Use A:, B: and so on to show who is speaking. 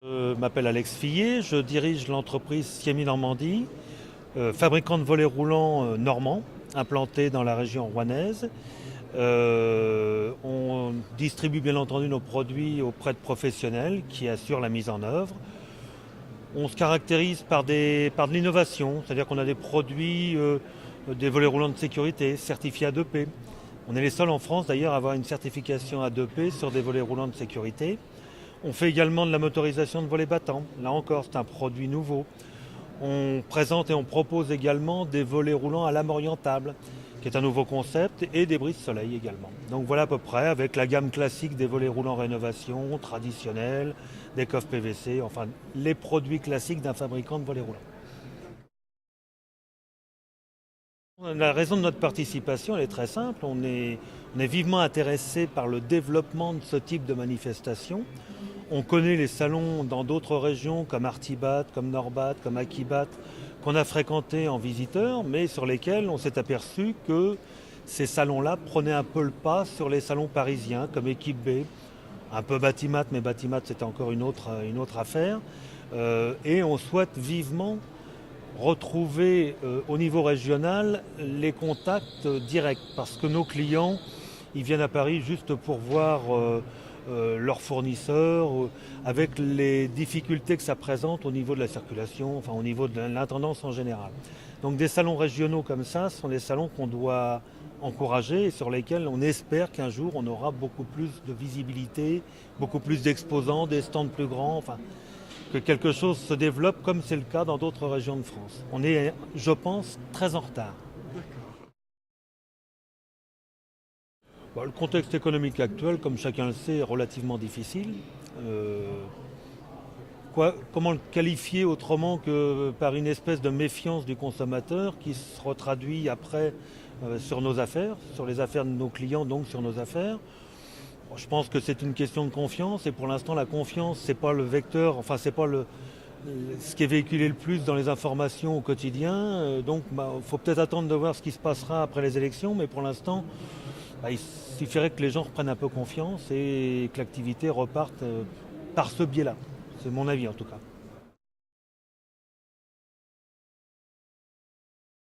A: Je m'appelle Alex Fillet, je dirige l'entreprise Siemi Normandie, fabricant de volets roulants normands, implanté dans la région rouennaise. On distribue bien entendu nos produits auprès de professionnels qui assurent la mise en œuvre. On se caractérise par de l'innovation, c'est-à-dire qu'on a des produits, des volets roulants de sécurité certifiés A2P. On est les seuls en France d'ailleurs à avoir une certification A2P sur des volets roulants de sécurité. On fait également de la motorisation de volets battants. Là encore, c'est un produit nouveau. On présente et on propose également des volets roulants à lame orientable, qui est un nouveau concept, et des brise-soleil également. Donc voilà à peu près, avec la gamme classique des volets roulants rénovation, traditionnels, des coffres PVC, enfin les produits classiques d'un fabricant de volets roulants. La raison de notre participation, elle est très simple. On est vivement intéressé par le développement de ce type de manifestation. On connaît les salons dans d'autres régions comme Artibat, comme Norbat, comme Akibat, qu'on a fréquentés en visiteurs, mais sur lesquels on s'est aperçu que ces salons-là prenaient un peu le pas sur les salons parisiens comme Équipe B, un peu Batimat, mais Batimat c'était encore une autre affaire. Et on souhaite vivement retrouver au niveau régional les contacts directs, parce que nos clients, ils viennent à Paris juste pour voir leurs fournisseurs, avec les difficultés que ça présente au niveau de la circulation, enfin au niveau de l'intendance en général. Donc des salons régionaux comme ça sont des salons qu'on doit encourager et sur lesquels on espère qu'un jour on aura beaucoup plus de visibilité, beaucoup plus d'exposants, des stands plus grands, enfin que quelque chose se développe comme c'est le cas dans d'autres régions de France. On est, je pense, très en retard. Bon, le contexte économique actuel, comme chacun le sait, est relativement difficile. Comment le qualifier autrement que par une espèce de méfiance du consommateur qui se retraduit après sur nos affaires, sur les affaires de nos clients, donc sur nos affaires. Bon, je pense que c'est une question de confiance et pour l'instant la confiance c'est pas le vecteur, enfin c'est pas ce qui est véhiculé le plus dans les informations au quotidien. Donc faut peut-être attendre de voir ce qui se passera après les élections, mais pour l'instant il suffirait que les gens reprennent un peu confiance et que l'activité reparte par ce biais-là. C'est mon avis en tout cas.